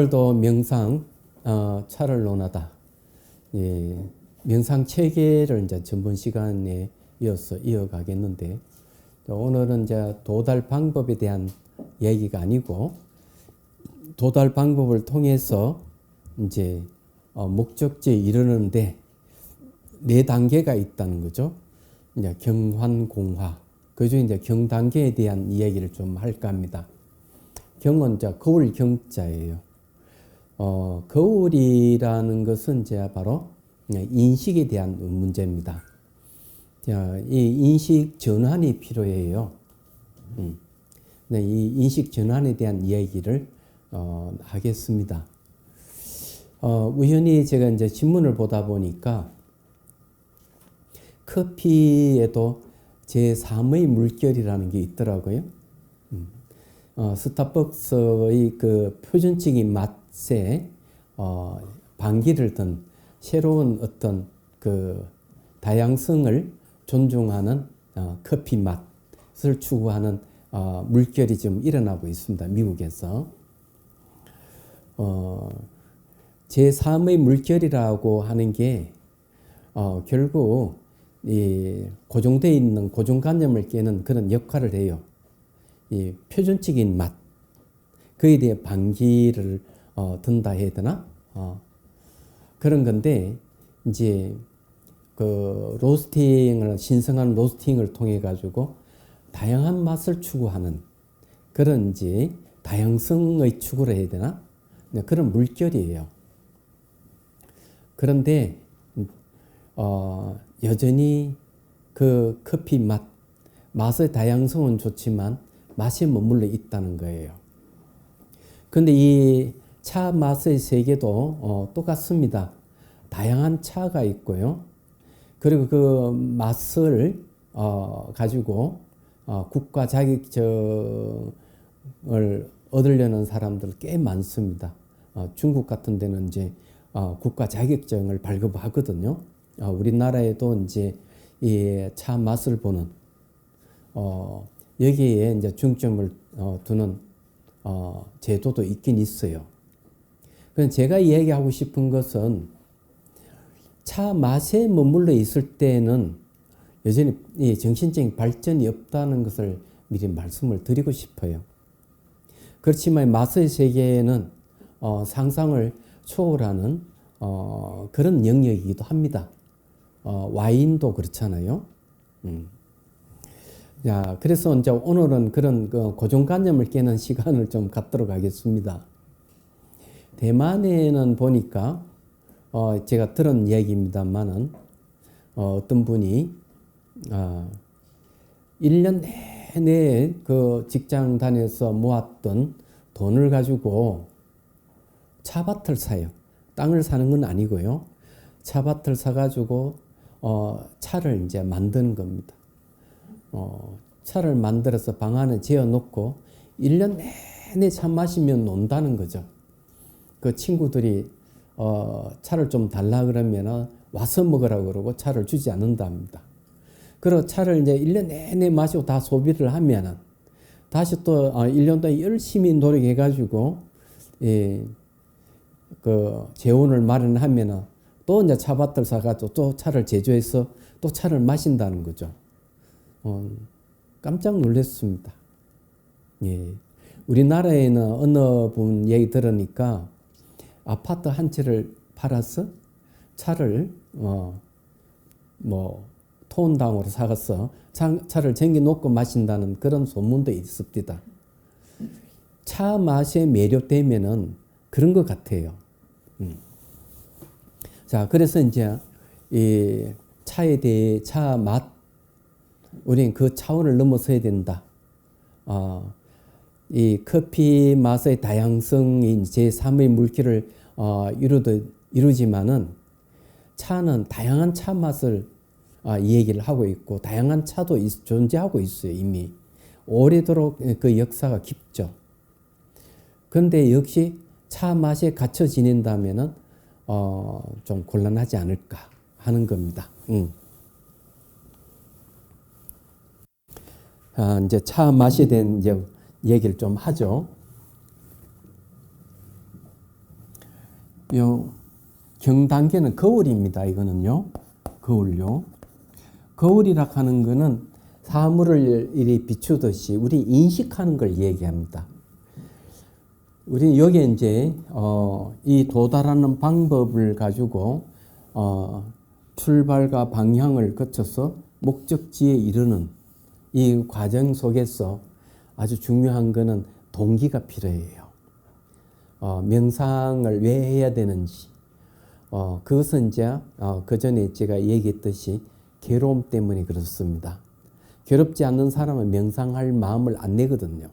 오늘도 명상 차를 논하다. 예, 명상 체계를 이제 전번 시간에 이어서 이어가겠는데, 오늘은 이제 도달 방법에 대한 얘기가 아니고 도달 방법을 통해서 이제 목적지에 이르는데 네 단계가 있다는 거죠. 이제 경환공화. 그중에 이제 경 단계에 대한 이야기를 좀 할까 합니다. 경은 이제 거울 경자예요. 거울이라는 것은 이제 바로 인식에 대한 문제입니다. 자, 이 인식 전환이 필요해요. 네, 이 인식 전환에 대한 이야기를 하겠습니다. 우연히 제가 이제 신문을 보다 보니까 커피에도 제3의 물결이라는 게 있더라고요. 스타벅스의 그 표준적인 맛에 반기를 든 새로운 어떤 그 다양성을 존중하는 커피 맛을 추구하는 물결이 좀 일어나고 있습니다. 미국에서. 제3의 물결이라고 하는 게 결국 이 고정되어 있는 고정관념을 깨는 그런 역할을 해요. 이 표준적인 맛, 그에 대해 반기를 든다 해야 되나? 그런 건데, 이제 그 로스팅을, 신성한 로스팅을 통해 가지고 다양한 맛을 추구하는 그런 이제 다양성의 추구를 해야 되나? 그런 물결이에요. 그런데 여전히 그 커피 맛의 다양성은 좋지만 맛이 머물러 있다는 거예요. 그런데 이 차 맛의 세계도 똑같습니다. 다양한 차가 있고요. 그리고 그 맛을 가지고 국가 자격증을 얻으려는 사람들 꽤 많습니다. 중국 같은 데는 이제 국가 자격증을 발급하거든요. 우리나라에도 이제 이 차 맛을 보는 여기에 이제 중점을 두는 제도도 있긴 있어요. 그럼 제가 이야기하고 싶은 것은 차 맛에 머물러 있을 때는 여전히 이 정신적인 발전이 없다는 것을 미리 말씀을 드리고 싶어요. 그렇지만 맛의 세계에는 상상을 초월하는 그런 영역이기도 합니다. 와인도 그렇잖아요. 자, 그래서 이제 오늘은 그런 고정관념을 깨는 시간을 좀 갖도록 하겠습니다. 대만에는 보니까 제가 들은 얘기입니다만은 어떤 분이 1년 내내 그 직장 다녀서 모았던 돈을 가지고 차밭을 사요. 땅을 사는 건 아니고요. 차밭을 사가지고 차를 이제 만드는 겁니다. 차를 만들어서 방 안에 재워놓고 1년 내내 차 마시면 논다는 거죠. 그 친구들이 차를 좀 달라 그러면 와서 먹으라고 그러고 차를 주지 않는답니다. 그리고 차를 이제 1년 내내 마시고 다 소비를 하면 다시 또 1년 동안 열심히 노력해가지고 그 재원을 마련하면 또 이제 차밭을 사가지고 또 차를 제조해서 또 차를 마신다는 거죠. 깜짝 놀랐습니다. 예. 우리나라에는 어느 분 얘기 들으니까 아파트 한 채를 팔아서 차를 톤당으로 사가서 차를 쟁여 놓고 마신다는 그런 소문도 있습니다. 차 맛에 매료되면은 그런 것 같아요. 자, 그래서 이제 이 차에 대해 차 맛, 우리는 그 차원을 넘어서야 된다. 이 커피 맛의 다양성이 제3의 물결을 이루지만은 차는 다양한 차 맛을 이 얘기를 하고 있고 다양한 차도 존재하고 있어요. 이미 오래도록 그 역사가 깊죠. 그런데 역시 차 맛에 갇혀 지낸다면은 좀 곤란하지 않을까 하는 겁니다. 이제 차 맛에 대한 이제 얘기를 좀 하죠. 요 경단계는 거울입니다. 이거는요. 거울요. 거울이라 하는 거는 사물을 이리 비추듯이 우리 인식하는 걸 얘기합니다. 우리 여기에 이제 이 도달하는 방법을 가지고 출발과 방향을 거쳐서 목적지에 이르는 이 과정 속에서 아주 중요한 거는 동기가 필요해요. 명상을 왜 해야 되는지. 그것은 이제 그 전에 제가 얘기했듯이 괴로움 때문에 그렇습니다. 괴롭지 않는 사람은 명상할 마음을 안 내거든요.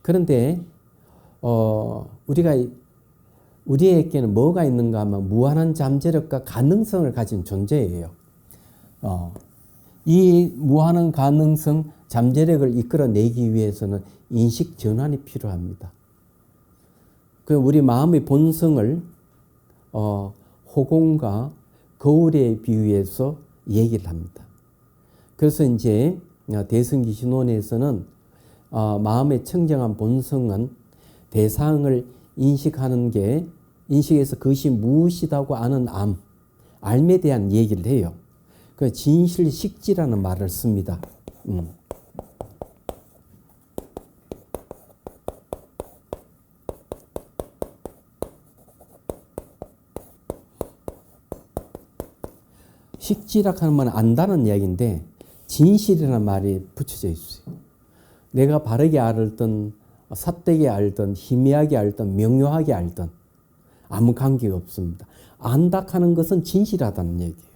그런데 우리에게는 뭐가 있는가 하면 무한한 잠재력과 가능성을 가진 존재예요. 이 무한한 가능성, 잠재력을 이끌어내기 위해서는 인식 전환이 필요합니다. 우리 마음의 본성을 호공과 거울에 비유해서 얘기를 합니다. 그래서 이제 대승기신론에서는 마음의 청정한 본성은 대상을 인식하는 게 인식해서 그것이 무엇이라고 아는 알에 대한 얘기를 해요. 그 진실식지라는 말을 씁니다. 식지라 하는 말은 안다는 이야기인데 진실이라는 말이 붙여져 있어요. 내가 바르게 알든 삿되게 알든 희미하게 알든 명료하게 알든 아무 관계가 없습니다. 안다 하는 것은 진실하다는 얘기예요.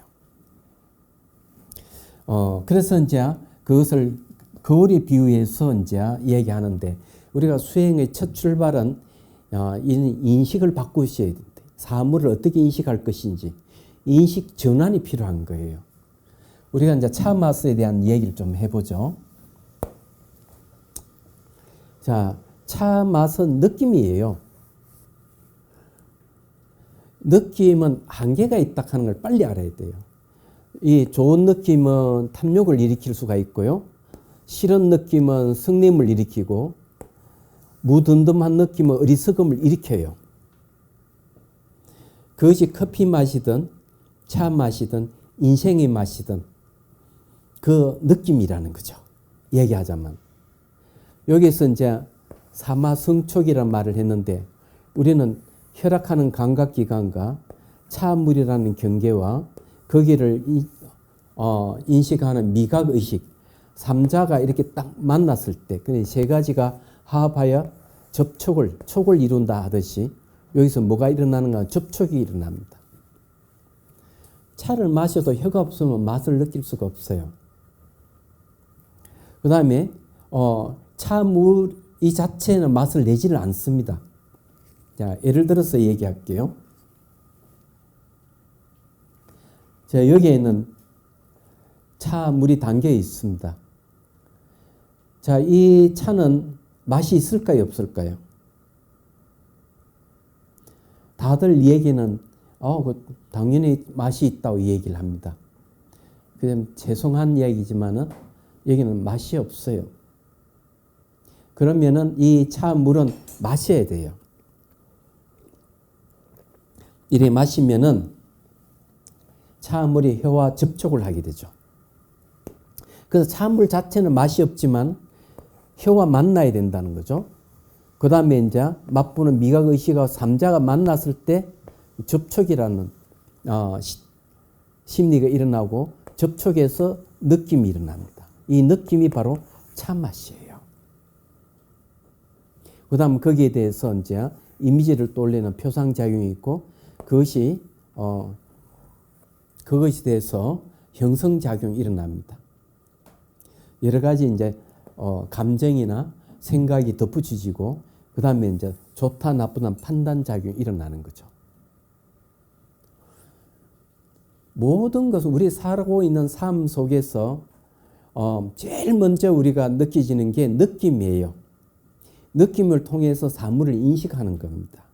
그래서 이제 그것을 거울에 비유해서 이제 얘기하는데 우리가 수행의 첫 출발은 인식을 바꾸셔야 된대. 사물을 어떻게 인식할 것인지 인식 전환이 필요한 거예요. 우리가 이제 차 맛에 대한 얘기를 좀 해보죠. 자, 차 맛은 느낌이에요. 느낌은 한계가 있다 하는 걸 빨리 알아야 돼요. 이 좋은 느낌은 탐욕을 일으킬 수가 있고요. 싫은 느낌은 성냄을 일으키고 무덤덤한 느낌은 어리석음을 일으켜요. 그것이 커피 맛이든 차 맛이든 인생의 맛이든 그 느낌이라는 거죠. 얘기하자면. 여기서 이제 사마성촉이라는 말을 했는데 우리는 혈액하는 감각기관과 차물이라는 경계와 거기를 인식하는 미각의식, 삼자가 이렇게 딱 만났을 때, 그 세 가지가 화합하여 촉을 이룬다 하듯이 여기서 뭐가 일어나는가? 접촉이 일어납니다. 차를 마셔도 혀가 없으면 맛을 느낄 수가 없어요. 그 다음에 차물 이 자체는 맛을 내지를 않습니다. 자, 예를 들어서 얘기할게요. 자, 여기에는 차물이 담겨 있습니다. 자, 이 차는 맛이 있을까요, 없을까요? 다들 이 얘기는 당연히 맛이 있다고 얘기를 합니다. 그냥 죄송한 이야기지만은 여기는 맛이 없어요. 그러면은 이 차물은 마셔야 돼요. 이래 마시면은 차물이 혀와 접촉을 하게 되죠. 그래서 차물 자체는 맛이 없지만 혀와 만나야 된다는 거죠. 그 다음에 이제 맛보는 미각의식과 삼자가 만났을 때 접촉이라는 심리가 일어나고 접촉에서 느낌이 일어납니다. 이 느낌이 바로 차맛이에요. 그 다음 거기에 대해서 이제 이미지를 떠올리는 표상작용이 있고 그것이 그것에 대해서 형성작용이 일어납니다. 여러 가지 이제 감정이나 생각이 덧붙여지고 그 다음에 이제 좋다 나쁘다 판단작용이 일어나는 거죠. 모든 것은 우리 살고 있는 삶 속에서 제일 먼저 우리가 느껴지는 게 느낌이에요. 느낌을 통해서 사물을 인식하는 겁니다.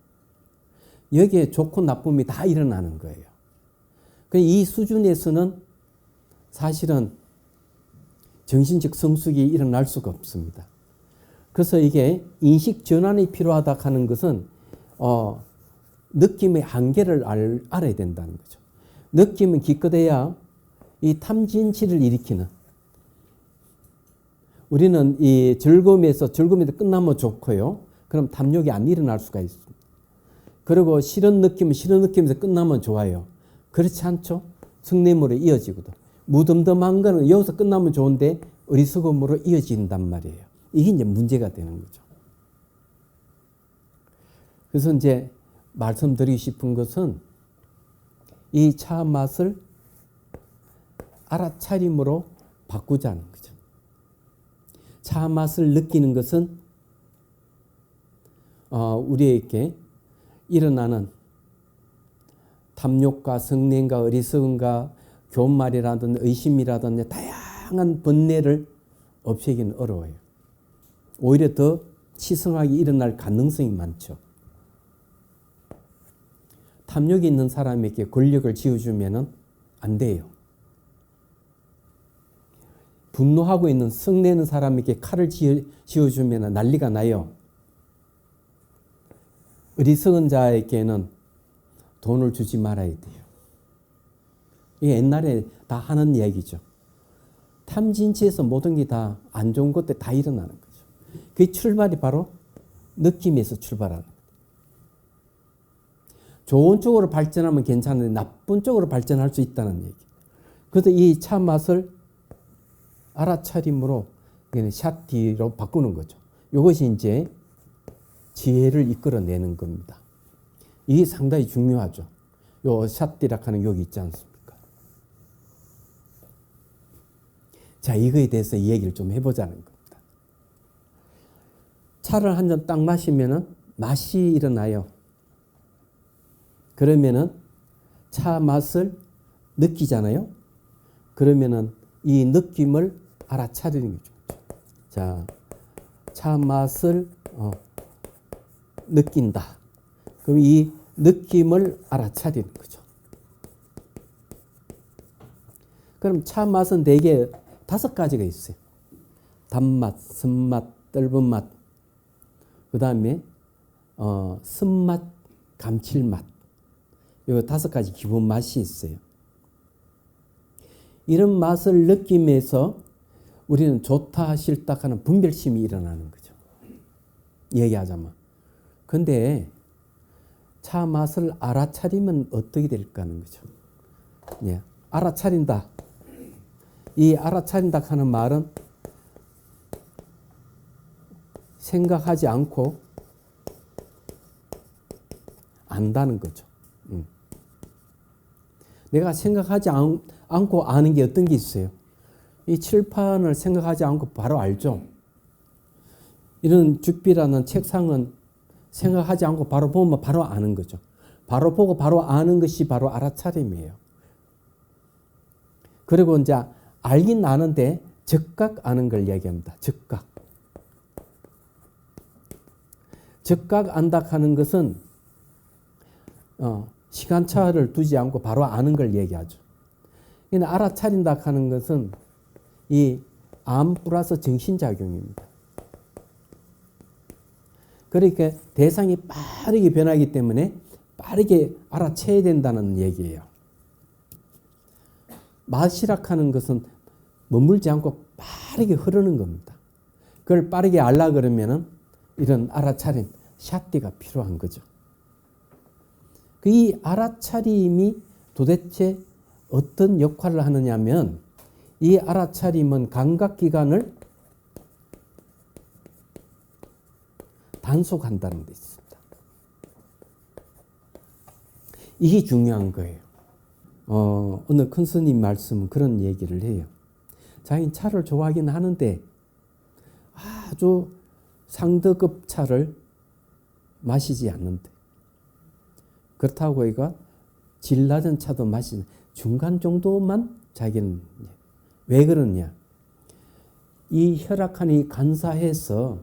여기에 좋고 나쁨이 다 일어나는 거예요. 이 수준에서는 사실은 정신적 성숙이 일어날 수가 없습니다. 그래서 이게 인식 전환이 필요하다 하는 것은 느낌의 한계를 알아야 된다는 거죠. 느낌은 기껏해야 이 탐진치를 일으키는, 우리는 이 즐거움에서 끝나면 좋고요. 그럼 탐욕이 안 일어날 수가 있습니다. 그리고 싫은 느낌은 싫은 느낌에서 끝나면 좋아요. 그렇지 않죠? 성냄으로 이어지거든. 무덤덤한 거는 여기서 끝나면 좋은데 어리석음으로 이어진단 말이에요. 이게 이제 문제가 되는 거죠. 그래서 이제 말씀드리고 싶은 것은 이 차 맛을 알아차림으로 바꾸자는 거죠. 차 맛을 느끼는 것은 우리에게 일어나는 탐욕과 성냄과 어리석음과 교만이라든 의심이라든 다양한 번뇌를 없애기는 어려워요. 오히려 더 치성하게 일어날 가능성이 많죠. 탐욕이 있는 사람에게 권력을 쥐어주면 안 돼요. 분노하고 있는 성내는 사람에게 칼을 쥐어주면 난리가 나요. 어리석은 자에게는 돈을 주지 말아야 돼요. 이게 옛날에 다 하는 이야기죠. 탐진치에서 모든 게 다 안 좋은 것들 다 일어나는 거죠. 그 출발이 바로 느낌에서 출발하는 거예요. 좋은 쪽으로 발전하면 괜찮은데 나쁜 쪽으로 발전할 수 있다는 얘기. 그래서 이 차 맛을 알아차림으로 샷디로 바꾸는 거죠. 이것이 이제 지혜를 이끌어내는 겁니다. 이게 상당히 중요하죠. 요 샷디락 하는 여기 있지 않습니까? 자, 이거에 대해서 이 얘기를 좀 해보자는 겁니다. 차를 한 잔 딱 마시면은 맛이 일어나요. 그러면은 차 맛을 느끼잖아요. 그러면은 이 느낌을 알아차리는 거죠. 자, 차 맛을 느낀다. 그럼 이 느낌을 알아차리는 거죠. 그럼 차 맛은 대개 5가지가 있어요. 단맛, 쓴맛, 떫은 맛, 그 다음에 쓴맛, 감칠맛. 이 5가지 기본 맛이 있어요. 이런 맛을 느끼면서 우리는 좋다, 싫다 하는 분별심이 일어나는 거죠. 얘기하자면. 근데 차 맛을 알아차리면 어떻게 될까 하는 거죠. 예, 알아차린다. 이 알아차린다 하는 말은 생각하지 않고 안다는 거죠. 내가 생각하지 않고 아는 게 어떤 게 있어요? 이 칠판을 생각하지 않고 바로 알죠. 이런 죽비라는 책상은 생각하지 않고 바로 보면 바로 아는 거죠. 바로 보고 바로 아는 것이 바로 알아차림이에요. 그리고 이제 알긴 아는데 즉각 아는 걸 얘기합니다. 즉각. 즉각 안다 하는 것은 시간차를 두지 않고 바로 아는 걸 얘기하죠. 알아차린다 하는 것은 이 암 플러스 정신작용입니다. 그러니까 대상이 빠르게 변하기 때문에 빠르게 알아채야 된다는 얘기예요. 맛이라 하는 것은 머물지 않고 빠르게 흐르는 겁니다. 그걸 빠르게 알라 그러면은 이런 알아차림, 샷디가 필요한 거죠. 이 알아차림이 도대체 어떤 역할을 하느냐면 이 알아차림은 감각기관을 단속한다는 데 있습니다. 이게 중요한 거예요. 어느 큰 스님 말씀은 그런 얘기를 해요. 자기는 차를 좋아하긴 하는데 아주 상등급 차를 마시지 않는데 그렇다고 얘가 질 낮은 차도 마시는 중간 정도만 자기는. 왜 그러냐? 이 혈액환이 간사해서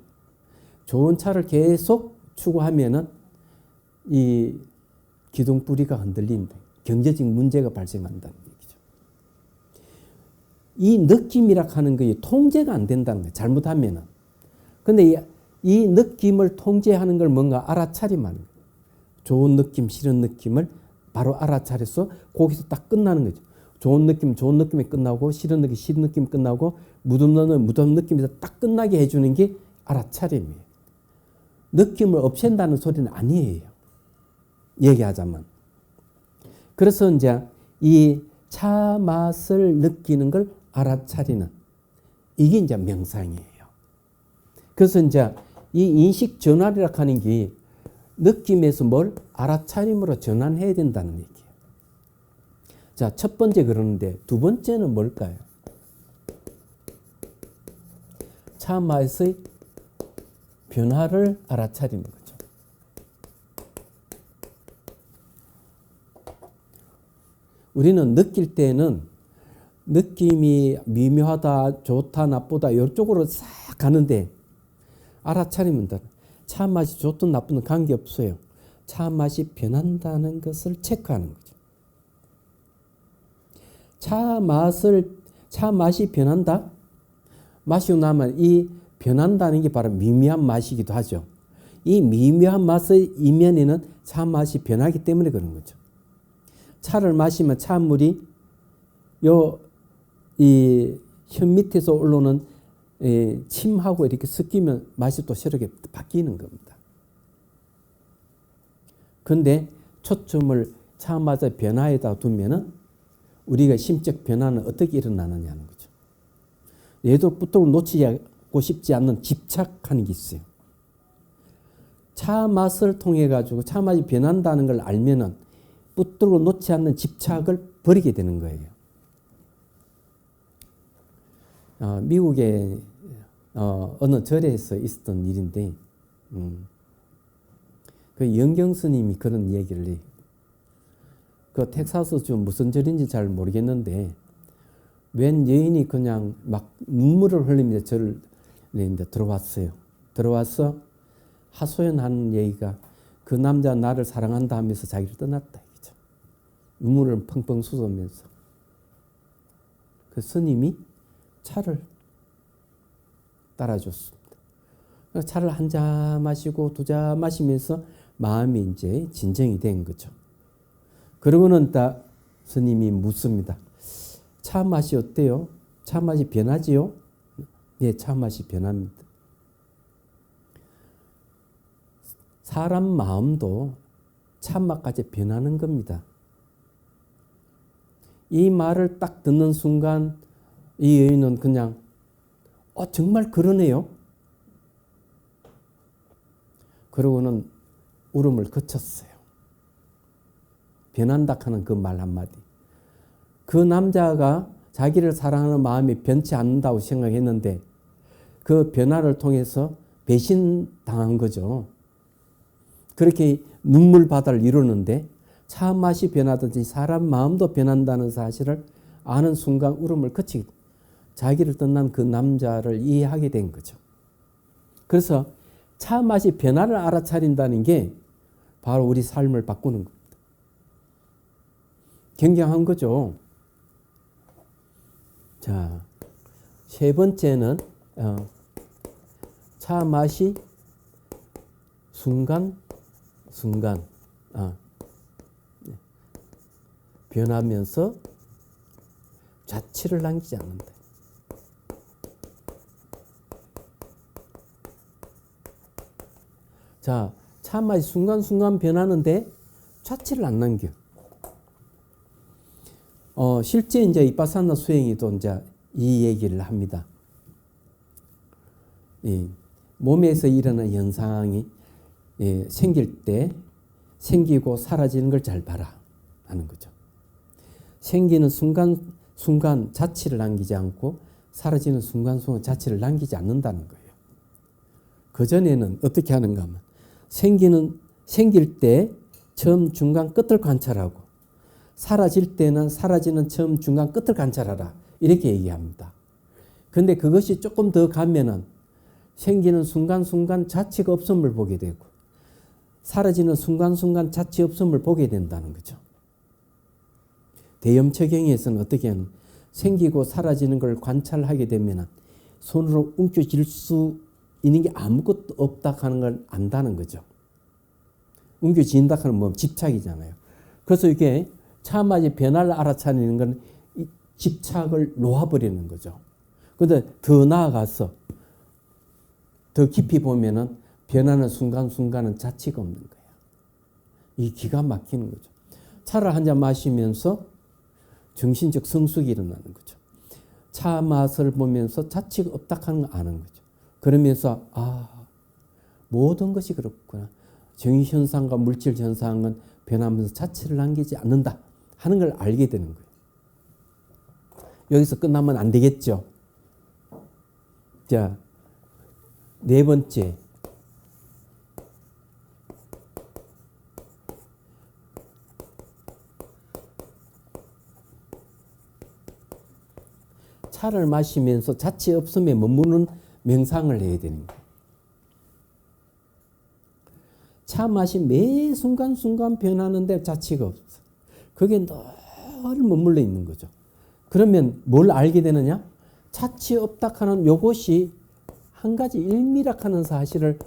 좋은 차를 계속 추구하면은 이 기둥뿌리가 흔들린다. 경제적 문제가 발생한다는 얘기죠. 이 느낌이라 하는 것이 통제가 안 된다는 거예요. 잘못하면은. 근데 이 느낌을 통제하는 걸 뭔가 알아차림하는 거예요. 좋은 느낌, 싫은 느낌을 바로 알아차려서 거기서 딱 끝나는 거죠. 좋은 느낌, 좋은 느낌이 끝나고 싫은 느낌, 싫은 느낌이 끝나고 무덤 느낌에서 딱 끝나게 해주는 게 알아차림이에요. 느낌을 없앤다는 소리는 아니에요. 얘기하자면. 그래서 이제 이 차 맛을 느끼는 걸 알아차리는 이게 이제 명상이에요. 그래서 이제 이 인식 전환이라 하는 게 느낌에서 뭘 알아차림으로 전환해야 된다는 얘기예요. 자, 첫 번째 그러는데 두 번째는 뭘까요? 차 맛의 변화를 알아차리는 거죠. 우리는 느낄 때는 느낌이 미묘하다, 좋다, 나쁘다 이쪽으로 싹 가는데 알아차리면 돼. 차 맛이 좋든 나쁘든 관계없어요. 차 맛이 변한다는 것을 체크하는 거죠. 차 맛이 변한다? 마시고 나면 이 변한다는 게 바로 미묘한 맛이기도 하죠. 이 미묘한 맛의 이면에는 차 맛이 변하기 때문에 그런 거죠. 차를 마시면 차물이 이 혀 밑에서 올라오는 침하고 이렇게 섞이면 맛이 또 새롭게 바뀌는 겁니다. 그런데 초점을 차 맛의 변화에다 두면은 우리가 심적 변화는 어떻게 일어나느냐는 거죠. 얘도 붙들고 놓치고 싶지 않는 집착하는 게 있어요. 차 맛을 통해 가지고 차 맛이 변한다는 걸 알면은 붙들고 놓지 않는 집착을 버리게 되는 거예요. 미국의 어느 절에서 있었던 일인데 그 영경 스님이 그런 얘기를 해요. 그 텍사스 주 무슨 절인지 잘 모르겠는데 웬 여인이 그냥 막 눈물을 흘리면서 절을 들어왔어요. 들어와서 하소연하는 얘기가 그 남자 나를 사랑한다 하면서 자기를 떠났다. 이거죠. 눈물을 펑펑 쏟으면서. 그 스님이 차를 따라줬습니다. 차를 한 잔 마시고 두 잔 마시면서 마음이 이제 진정이 된 거죠. 그러고는 딱 스님이 묻습니다. 차 맛이 어때요? 차 맛이 변하지요? 네, 차 맛이 변합니다. 사람 마음도 차 맛까지 변하는 겁니다. 이 말을 딱 듣는 순간 이 여인은 그냥 정말 그러네요. 그러고는 울음을 그쳤어요. 변한다 하는 그 말 한마디. 그 남자가 자기를 사랑하는 마음이 변치 않는다고 생각했는데 그 변화를 통해서 배신당한 거죠. 그렇게 눈물 바다를 이루는데 차 맛이 변하든지 사람 마음도 변한다는 사실을 아는 순간 울음을 그치고 자기를 떠난 그 남자를 이해하게 된 거죠. 그래서 차 맛이 변화를 알아차린다는 게 바로 우리 삶을 바꾸는 겁니다. 굉장한 거죠. 자, 세 번째는 차 맛이 순간 변하면서 자취를 남기지 않는다. 자, 차 맛이 순간순간 변하는데 자취를 안 남겨. 실제 이제 이빠사나 수행이도 이제 이 얘기를 합니다. 몸에서 일어나는 현상이 생길 때 생기고 사라지는 걸 잘 봐라 하는 거죠. 생기는 순간 자취를 남기지 않고 사라지는 순간순간 자취를 남기지 않는다는 거예요. 그전에는 어떻게 하는가 하면 생길 때 처음 중간 끝을 관찰하고 사라질 때는 사라지는 처음 중간 끝을 관찰하라 이렇게 얘기합니다. 그런데 그것이 조금 더 가면은 생기는 순간순간 자취가 없음을 보게 되고 사라지는 순간순간 자취 없음을 보게 된다는 거죠. 대염처경에서는 어떻게 하는 생기고 사라지는 걸 관찰하게 되면 손으로 움켜쥘 수 있는 게 아무것도 없다 하는 걸 안다는 거죠. 옮겨진다 하는 뭐 집착이잖아요. 그래서 이게 차마지 변화를 알아차리는 건 이 집착을 놓아버리는 거죠. 그런데 더 나아가서 더 깊이 보면은 변하는 순간순간은 자취가 없는 거예요. 이 기가 막히는 거죠. 차를 한 잔 마시면서 정신적 성숙이 일어나는 거죠. 차 맛을 보면서 자취가 없다 하는 걸 아는 거죠. 그러면서 모든 것이 그렇구나. 정의현상과 물질현상은 변하면서 자취를 남기지 않는다 하는 걸 알게 되는 거예요. 여기서 끝나면 안 되겠죠. 자, 네 번째. 차를 마시면서 자취 없음에 머무는 명상을 해야 되는 거예요. 차 맛이 매 순간순간 변하는데 자취가 없어. 그게 늘 머물러 있는 거죠. 그러면 뭘 알게 되느냐? 자취 없다 하는 요것이 한 가지 일미락하는 사실을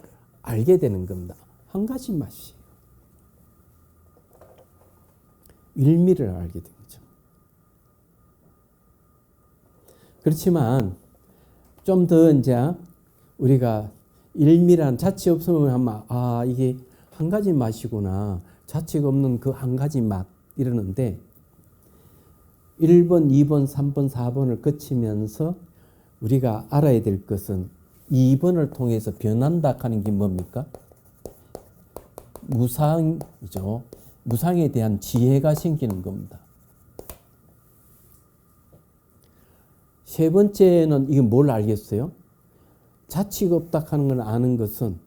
알게 되는 겁니다. 한 가지 맛이에요. 일미를 알게 되는 거죠. 그렇지만 좀 더 이제 우리가 일미란 자취 없음을 하면 이게 한 가지 맛이구나. 자취가 없는 그 한 가지 맛 이러는데 1번, 2번, 3번, 4번을 거치면서 우리가 알아야 될 것은 2번을 통해서 변한다 하는 게 뭡니까? 무상이죠. 무상에 대한 지혜가 생기는 겁니다. 세 번째는 이게 뭘 알겠어요? 자취가 없다 하는 걸 아는 것은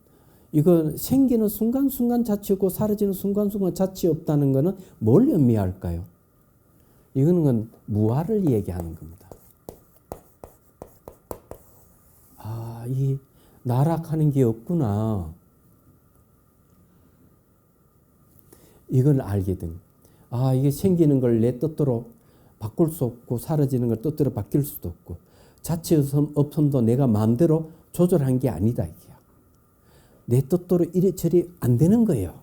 이거 생기는 순간순간 자취 없고 사라지는 순간순간 자취 없다는 것은 뭘 의미할까요? 이거는 무아를 얘기하는 겁니다. 이 나락하는 게 없구나. 이걸 알게 된. 이게 생기는 걸 내 뜻대로 바꿀 수 없고 사라지는 걸 뜻대로 바뀔 수도 없고 자취 없음도 내가 마음대로 조절한 게 아니다 이게야. 내 뜻대로 이리저리 안 되는 거예요.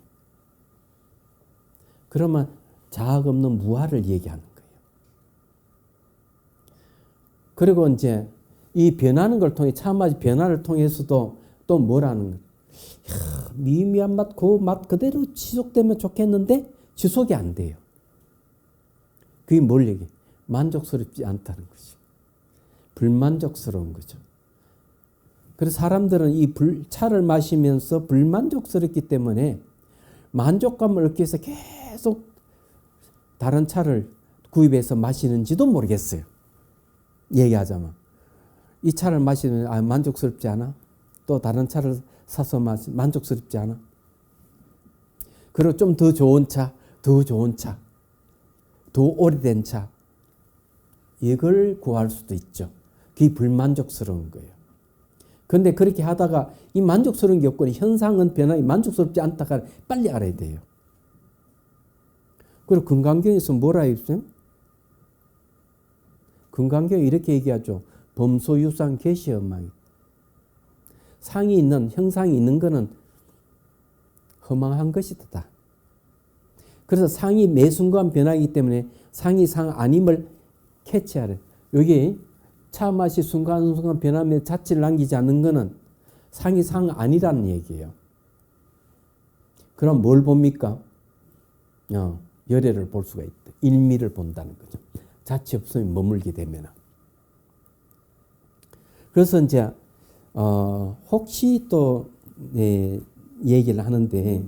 그러면 자학 없는 무아를 얘기하는 거예요. 그리고 이제 이 변하는 걸 통해 차마지 변화를 통해서도 또 뭐라는 거예요. 미미한 맛, 그 맛 그대로 지속되면 좋겠는데 지속이 안 돼요. 그게 뭘 얘기해? 만족스럽지 않다는 거죠. 불만족스러운 거죠. 그래서 사람들은 이 차를 마시면서 불만족스럽기 때문에 만족감을 얻기 위해서 계속 다른 차를 구입해서 마시는지도 모르겠어요. 얘기하자면. 이 차를 마시면 만족스럽지 않아? 또 다른 차를 사서 만족스럽지 않아? 그리고 좀 더 좋은 차, 더 좋은 차, 더 오래된 차 이걸 구할 수도 있죠. 그게 불만족스러운 거예요. 그런데 그렇게 하다가 이 만족스러운 게 없고 현상은 변화에 만족스럽지 않다가 빨리 알아야 돼요. 그리고 금강경에서 뭐라 했어요? 금강경이 이렇게 얘기하죠. 범소유상 계시엄망이. 상이 있는, 형상이 있는 것은 허망한 것이다. 그래서 상이 매 순간 변하기 때문에 상이 상 아님을 캐치하래. 여기 차 맛이 순간순간 변하며 자취를 남기지 않는 것은 상이 상 아니라는 얘기예요. 그럼 뭘 봅니까? 열애를 볼 수가 있다. 일미를 본다는 거죠. 자취 없으면 머물게 되면. 그래서 이제 혹시 또 얘기를 하는데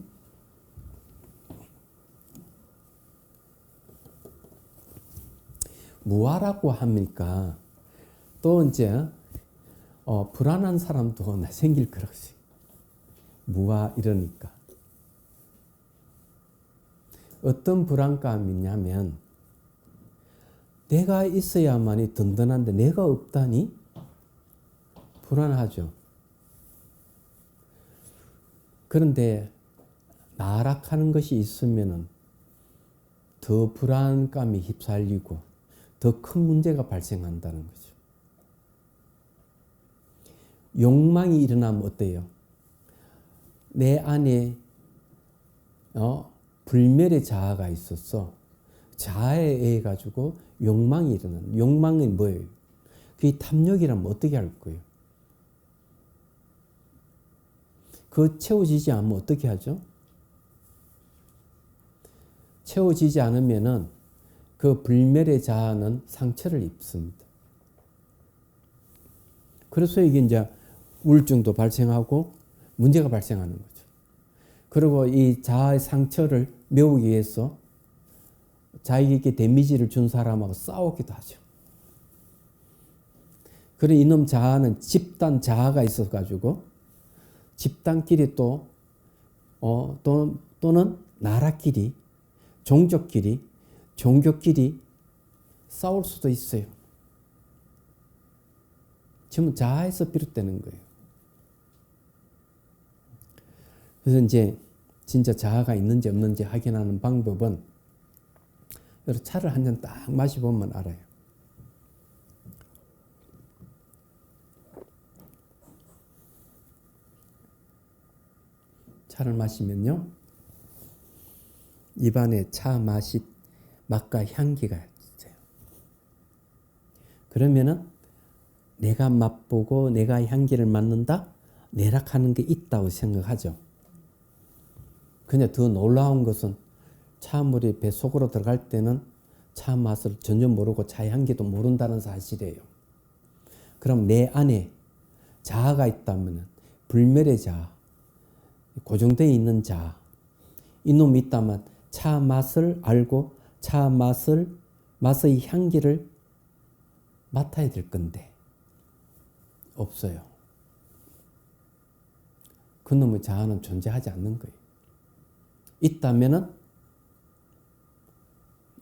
무아라고 하니까 또 이제 불안한 사람도 생길 거라고. 무아 이러니까. 어떤 불안감이 있냐면 내가 있어야만이 든든한데 내가 없다니 불안하죠. 그런데 나락하는 것이 있으면 더 불안감이 휩쓸리고 더 큰 문제가 발생한다는 거죠. 욕망이 일어나면 어때요? 내 안에 불멸의 자아가 있었어. 자아에 의해 가지고 욕망이 일어나는. 욕망이 뭐예요? 그게 탐욕이라면 어떻게 할 거예요? 그거 채워지지 않으면 어떻게 하죠? 채워지지 않으면은 그 불멸의 자아는 상처를 입습니다. 그래서 이게 이제 우울증도 발생하고 문제가 발생하는 거죠. 그리고 이 자아의 상처를 메우기 위해서 자기에게 데미지를 준 사람하고 싸우기도 하죠. 그런 이놈 자아는 집단 자아가 있어가지고 집단끼리 또는 나라끼리, 종족끼리, 종교끼리 싸울 수도 있어요. 지금 자아에서 비롯되는 거예요. 그래서 이제 진짜 자아가 있는지 없는지 확인하는 방법은 차를 한 잔 딱 마셔보면 알아요. 차를 마시면요, 입안에 차 맛과 향기가 있어요. 그러면은 내가 맛보고 내가 향기를 맡는다? 내락하는 게 있다고 생각하죠. 근데 더 놀라운 것은 차물이 배 속으로 들어갈 때는 차 맛을 전혀 모르고 차 향기도 모른다는 사실이에요. 그럼 내 안에 자아가 있다면 불멸의 자아, 고정되어 있는 자아, 이놈이 있다면 차 맛을 알고 차 맛의 향기를 맡아야 될 건데 없어요. 그놈의 자아는 존재하지 않는 거예요. 있다면은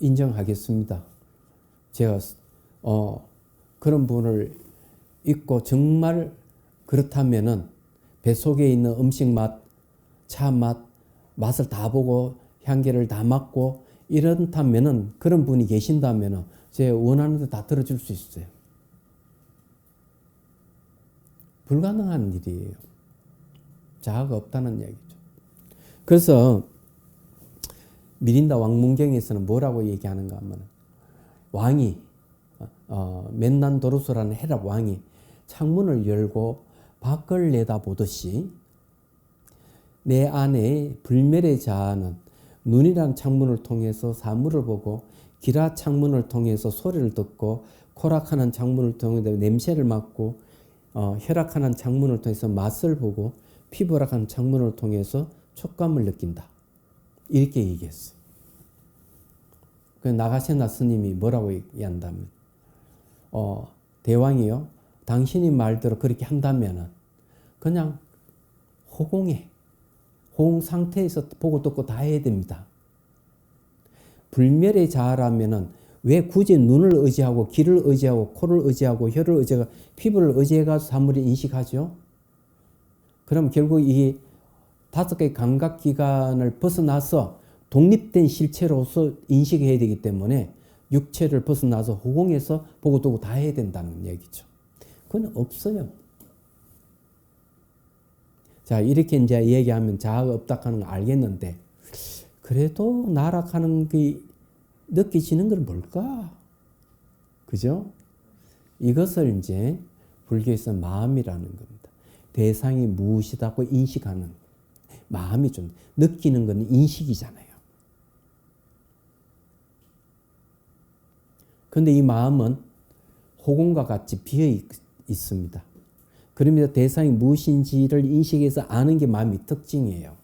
인정하겠습니다. 제가 그런 분을 있고 정말 그렇다면은 배 속에 있는 음식 맛, 차 맛을 다 보고 향기를 다 맡고 이렇다면은 그런 분이 계신다면은 제 원하는 데 다 들어줄 수 있어요. 불가능한 일이에요. 자아가 없다는 얘기죠. 그래서 미린다 왕문경에서는 뭐라고 얘기하는가 하면 왕이 멘난도르소라는 헤랍 왕이 창문을 열고 밖을 내다보듯이 내 안에 불멸의 자아는 눈이란 창문을 통해서 사물을 보고 기라 창문을 통해서 소리를 듣고 코락하는 창문을 통해서 냄새를 맡고 혈액하는 창문을 통해서 맛을 보고 피부락하는 창문을 통해서 촉감을 느낀다. 이렇게 얘기했어. 그 나가세나 스님이 뭐라고 얘기한다면 대왕이요, 당신이 말대로 그렇게 한다면은 그냥 호공 상태에서 보고 듣고 다 해야 됩니다. 불멸의 자아라면은 왜 굳이 눈을 의지하고 귀를 의지하고 코를 의지하고 혀를 의지하고 피부를 의지해가지고 사물을 인식하죠? 그럼 결국 이 5개의 감각기관을 벗어나서 독립된 실체로서 인식해야 되기 때문에 육체를 벗어나서 호공에서 보고 듣고 다 해야 된다는 얘기죠. 그건 없어요. 자, 이렇게 이제 얘기하면 자아가 없다 하는 거 알겠는데, 그래도 나락하는 게 느껴지는 건 뭘까? 그죠? 이것을 이제 불교에서 마음이라는 겁니다. 대상이 무엇이다고 인식하는 마음이 좀, 느끼는 건 인식이잖아요. 그런데 이 마음은 호공과 같이 비어 있습니다. 그러면서 대상이 무엇인지를 인식해서 아는 게 마음의 특징이에요.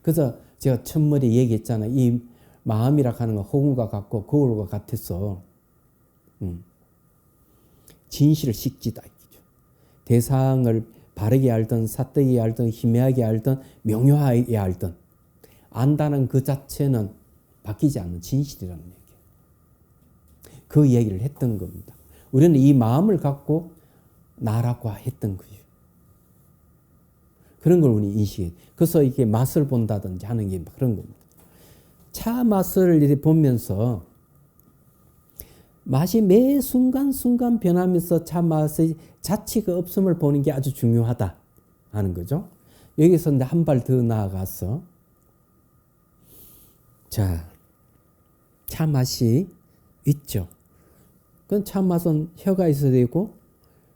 그래서 제가 첫머리에 얘기했잖아요. 이 마음이라 하는 건 호공과 같고 거울과 같아서 진실을 식지다. 대상을 바르게 알든 사뜨게 알든 희미하게 알든 명료하게 알든 안다는 그 자체는 바뀌지 않는 진실이라는 얘기예요. 그 얘기를 했던 겁니다. 우리는 이 마음을 갖고 나라고 했던 거예요. 그런 걸 우리 인식해. 그래서 이게 맛을 본다든지 하는 게 그런 겁니다. 차 맛을 이렇게 보면서 맛이 매 순간순간 변하면서 차 맛의 자취가 없음을 보는 게 아주 중요하다 하는 거죠. 여기서 한 발 더 나아가서 자, 차 맛이 있죠. 그건 차 맛은 혀가 있어야 되고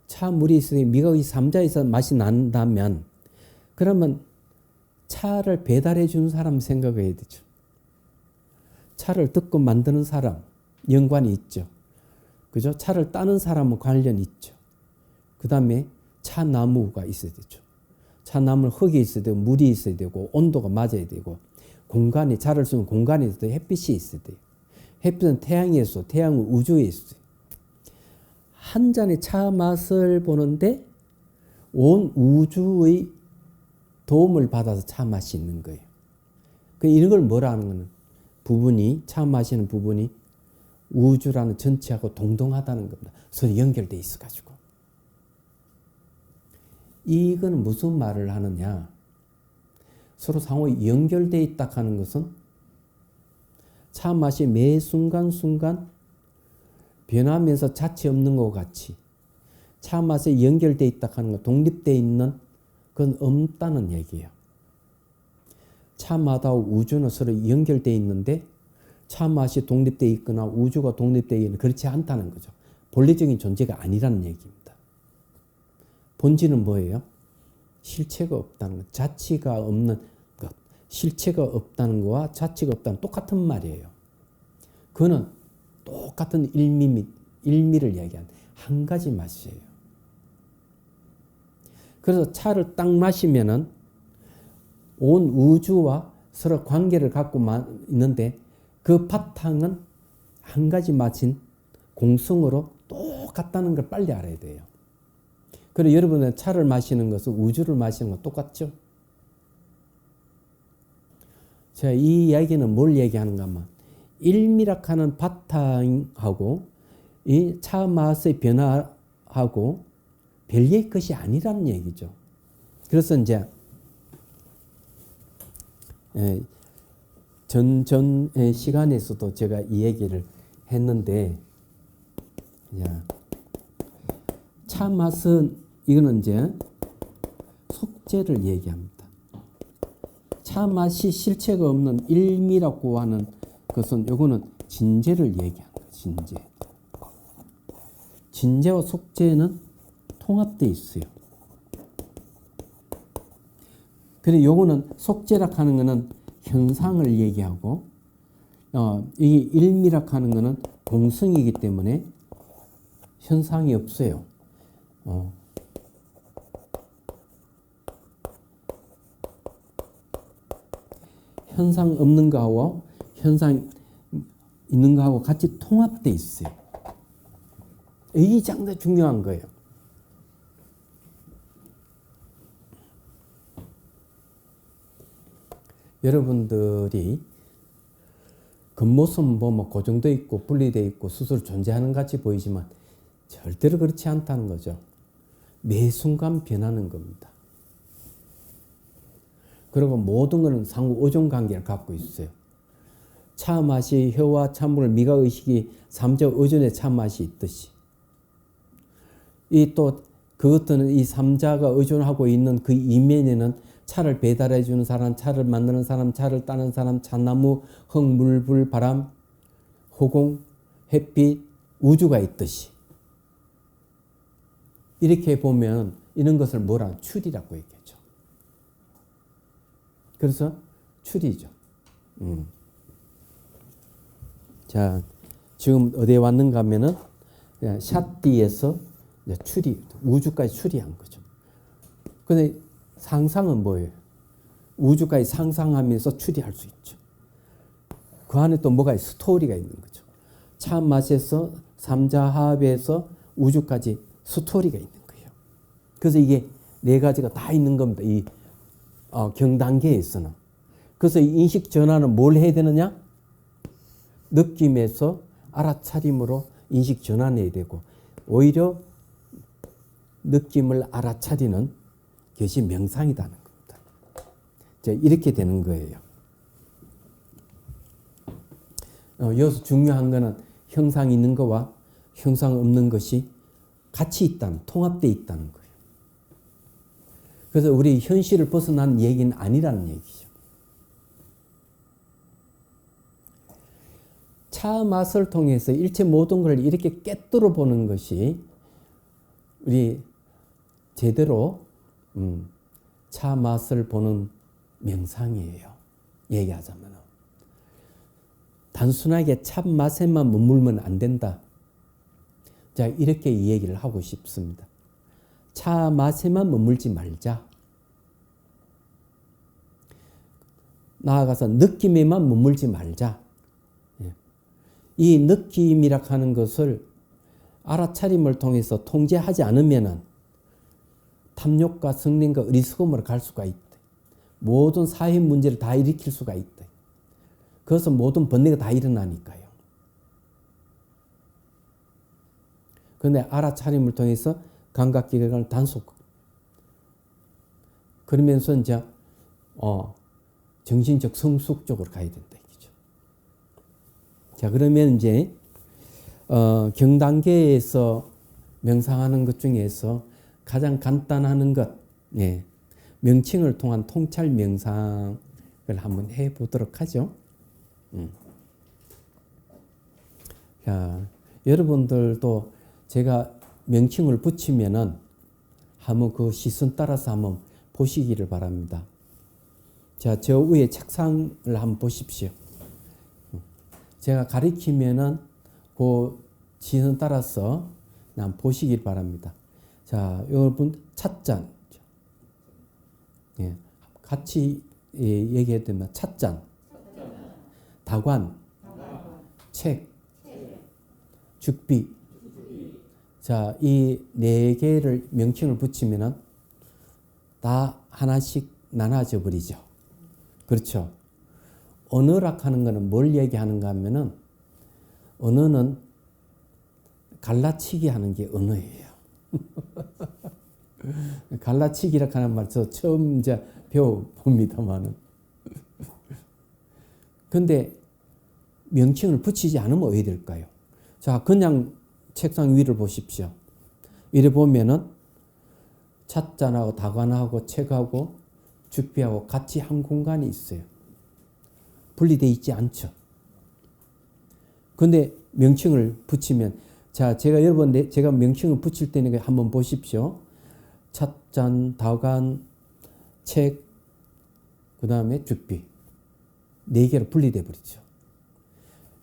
차 물이 있어야 되고 미각이 삼자에 있어서 맛이 난다면 그러면 차를 배달해 주는 사람 생각해야 되죠. 차를 듣고 만드는 사람 연관이 있죠. 그죠? 차를 따는 사람은 관련이 있죠. 그 다음에 차나무가 있어야 되죠. 차나무는 흙이 있어야 되고 물이 있어야 되고 온도가 맞아야 되고 공간이 차를 쓰는 공간이 있어야 돼요. 햇빛이 있어야 돼요. 햇빛은 태양에서 태양은 우주에 있어요. 한 잔의 차 맛을 보는데 온 우주의 도움을 받아서 차 맛이 있는 거예요. 이런 걸 뭐라 하는 거는 부분이 차 마시는 부분이 우주라는 전체하고 동등하다는 겁니다. 서로 연결돼 있어가지고. 이건 무슨 말을 하느냐? 서로 상호 연결돼 있다 하는 것은 차 맛이 매 순간순간 변하면서 자체 없는 것 같이 차 맛에 연결돼 있다 하는 것, 독립돼 있는 그건 없다는 얘기예요. 차 맛하고 우주는 서로 연결돼 있는데 차 맛이 독립돼 있거나 우주가 독립돼 있는 그렇지 않다는 거죠. 본래적인 존재가 아니라는 얘기입니다. 본질은 뭐예요? 실체가 없다는 것, 자치가 없는 것, 실체가 없다는 것과 자치가 없다는 똑같은 말이에요. 그거는 똑같은 일미를 얘기한 한 가지 맛이에요. 그래서 차를 딱 마시면은 온 우주와 서로 관계를 갖고 있는데 그 바탕은 한 가지 맛인 공성으로 똑같다는 걸 빨리 알아야 돼요. 그리고 여러분은 차를 마시는 것은 우주를 마시는 것 똑같죠? 제가 이 이야기는 뭘 얘기하는가 하면 일미락하는 바탕하고 이 차 맛의 변화하고 별개의 것이 아니라는 얘기죠. 그래서 이제 전 시간에서도 제가 이 얘기를 했는데, 차 맛은 이거는 이제 속죄를 얘기합니다. 차 맛이 실체가 없는 일미라고 하는 것은 요거는 진제를 얘기하는 거예요. 진제. 진제와 속죄는 통합되어 있어요. 그리고 요거는 속죄락 하는 거는 현상을 얘기하고 이 일미락 하는 거는 공성이기 때문에 현상이 없어요. 현상 없는 거하고 현상 있는 거하고 같이 통합되어 있어요. 이게 상당히 중요한 거예요. 여러분들이 겉모습은 보면 고정되어 있고 분리되어 있고 스스로 존재하는 같이 보이지만 절대로 그렇지 않다는 거죠. 매 순간 변하는 겁니다. 그리고 모든 것은 상호 의존 관계를 갖고 있어요. 차 맛이 혀와 찬물, 미각 의식이 삼자 의존의 차 맛이 있듯이 이 또 그것들은 이 삼자가 의존하고 있는 그 이면에는 차를 배달해 주는 사람, 차를 만드는 사람, 차를 따는 사람, 차나무, 흙, 물, 불, 바람, 호공, 햇빛, 우주가 있듯이 이렇게 보면 이런 것을 뭐라 추리라고 얘기하죠. 그래서 추리죠. 자, 지금 어디에 왔는가 하면은 샷디에서 추리, 우주까지 추리한 거죠. 근데 상상은 뭐예요? 우주까지 상상하면서 추리할 수 있죠. 그 안에 또 뭐가 스토리가 있는 거죠. 차 맛에서 삼자합에서 우주까지 스토리가 있는 거예요. 그래서 이게 네 가지가 다 있는 겁니다. 이 경단계에서는. 그래서 이 인식 전환은 뭘 해야 되느냐? 느낌에서 알아차림으로 인식 전환해야 되고 오히려 느낌을 알아차리는 것이 명상이라는 겁니다. 이렇게 되는 거예요. 여기서 중요한 거는 형상이 있는 것과 형상 없는 것이 같이 있다는, 통합되어 있다는 거예요. 그래서 우리 현실을 벗어난 얘기는 아니라는 얘기죠. 차 맛을 통해서 일체 모든 걸 이렇게 꿰뚫어 보는 것이 우리 제대로 차 맛을 보는 명상이에요. 얘기하자면 단순하게 차 맛에만 머물면 안 된다. 자, 이렇게 이 얘기를 하고 싶습니다. 차 맛에만 머물지 말자. 나아가서 느낌에만 머물지 말자. 이 느낌이라 하는 것을 알아차림을 통해서 통제하지 않으면은 탐욕과 성냄과 어리석음으로 갈 수가 있다. 모든 사회 문제를 다 일으킬 수가 있다. 그래서 모든 번뇌가 다 일어나니까요. 그런데 알아차림을 통해서 감각기관을 단속. 그러면서 이제 정신적 성숙 쪽으로 가야 된다. 얘기죠. 자, 그러면 이제 경단계에서 명상하는 것 중에서 가장 간단한 것, 예, 명칭을 통한 통찰 명상을 한번 해보도록 하죠. 자, 여러분들도 제가 명칭을 붙이면은 한번 그 시선 따라서 한번 보시기를 바랍니다. 자, 저 위에 책상을 한번 보십시오. 제가 가리키면은 그 시선 따라서 한번 보시길 바랍니다. 자, 여러분 찻잔, 예, 같이 얘기해도 되면 찻잔, 다관, 책, 죽비. 자, 이 네 개를 명칭을 붙이면은 다 하나씩 나눠져 버리죠. 그렇죠. 언어락 하는 거는 뭘 얘기하는가 하면은 언어는 갈라치기 하는 게 언어예요. 갈라치기라 하는 말 저 처음 이제 배워봅니다만은. 근데 명칭을 붙이지 않으면 어떻게 될까요? 자, 그냥 책상 위를 보십시오. 이래 보면은 찻잔하고 다관하고 책하고 죽비하고 같이 한 공간이 있어요. 분리되어 있지 않죠. 근데 명칭을 붙이면, 자, 제가 명칭을 붙일 때는 한번 보십시오. 찻잔, 다관, 책, 그 다음에 죽비. 네 개로 분리돼 버리죠.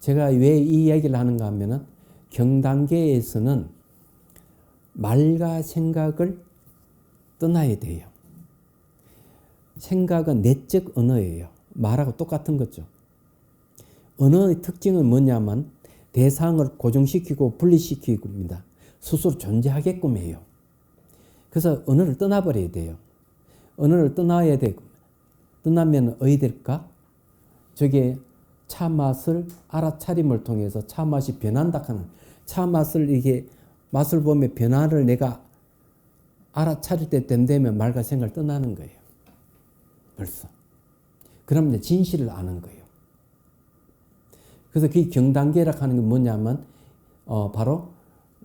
제가 왜 이 이야기를 하는가 하면은 경단계에서는 말과 생각을 떠나야 돼요. 생각은 내적 언어예요. 말하고 똑같은 거죠. 언어의 특징은 뭐냐면 대상을 고정시키고 분리시키고입니다. 스스로 존재하게끔 해요. 그래서 언어를 떠나버려야 돼요. 언어를 떠나야 되고, 떠나면 어디 될까? 저게 차 맛을 알아차림을 통해서 차 맛이 변한다 하는, 차 맛을 이게 맛을 보면 변화를 내가 알아차릴 때쯤 되면 말과 생각을 떠나는 거예요. 벌써. 그럼 이제 진실을 아는 거예요. 그래서 그 경단계라 하는 게 뭐냐면 바로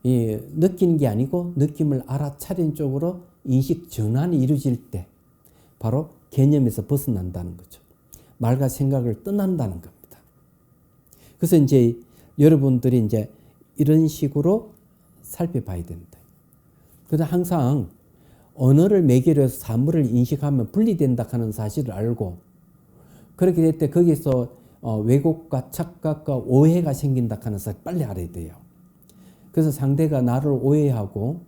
이 느끼는 게 아니고 느낌을 알아차린 쪽으로 인식 전환이 이루어질 때 바로 개념에서 벗어난다는 거죠. 말과 생각을 떠난다는 겁니다. 그래서 이제 여러분들이 이제 이런 식으로 살펴봐야 된다. 그래서 항상 언어를 매개로 해서 사물을 인식하면 분리된다 하는 사실을 알고, 그렇게 될 때 거기서 왜곡과 착각과 오해가 생긴다 하는 사실 빨리 알아야 돼요. 그래서 상대가 나를 오해하고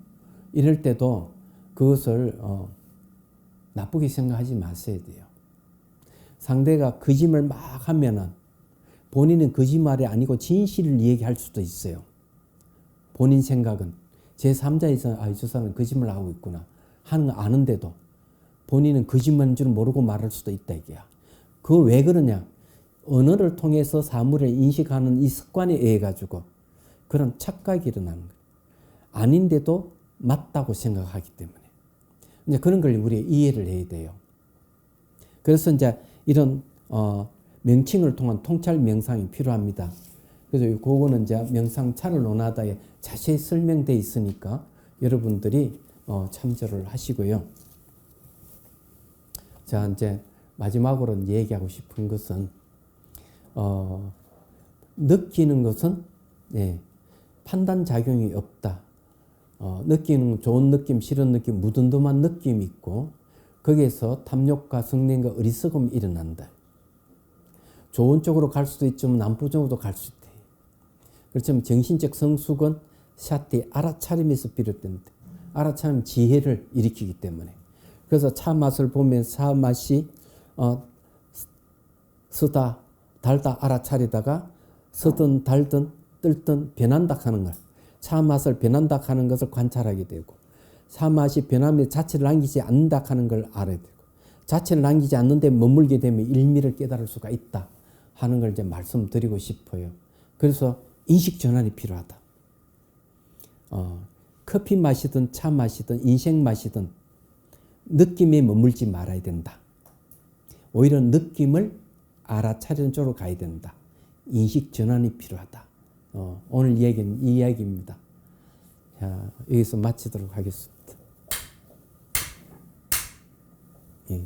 이럴 때도 그것을 나쁘게 생각하지 마셔야 돼요. 상대가 거짓말 막 하면은 본인은 거짓말이 아니고 진실을 얘기할 수도 있어요. 본인 생각은 제3자에서 저 사람은 거짓말을 하고 있구나 하는 거 아는데도 본인은 거짓말인 줄 모르고 말할 수도 있다 이게야. 그건 왜 그러냐? 언어를 통해서 사물을 인식하는 이 습관에 의해 가지고 그런 착각이 일어나는 거예요. 아닌데도 맞다고 생각하기 때문에. 이제 그런 걸 우리 이해를 해야 돼요. 그래서 이제 이런 명칭을 통한 통찰 명상이 필요합니다. 그래서 그거는 이제 명상차를 논하다에 자세히 설명되어 있으니까 여러분들이 참조를 하시고요. 자, 이제 마지막으로 얘기하고 싶은 것은 느끼는 것은 판단 작용이 없다. 느끼는 좋은 느낌, 싫은 느낌, 무덤덤한 느낌이 있고 거기에서 탐욕과 성냄과 어리석음이 일어난다. 좋은 쪽으로 갈 수도 있지만 나쁜 쪽으로도 갈 수 있다. 그렇지만 정신적 성숙은 샤티 알아차림에서 비롯된다. 알아차림 지혜를 일으키기 때문에. 그래서 차 맛을 보면 차 맛이 쓰다 달다 알아차리다가 쓰든 달든 뜰든 변한다 하는 걸, 차 맛을 변한다 하는 것을 관찰하게 되고 차 맛이 변하면 자체를 남기지 않는다 하는 걸 알아야 되고 자체를 남기지 않는데 머물게 되면 일미를 깨달을 수가 있다 하는 걸 이제 말씀드리고 싶어요. 그래서 인식 전환이 필요하다. 커피 마시든 차 마시든 인생 마시든 느낌에 머물지 말아야 된다. 오히려 느낌을 알아차리는 쪽으로 가야 된다. 인식 전환이 필요하다. 오늘 이야기는 이 이야기입니다. 자, 여기서 마치도록 하겠습니다. 예.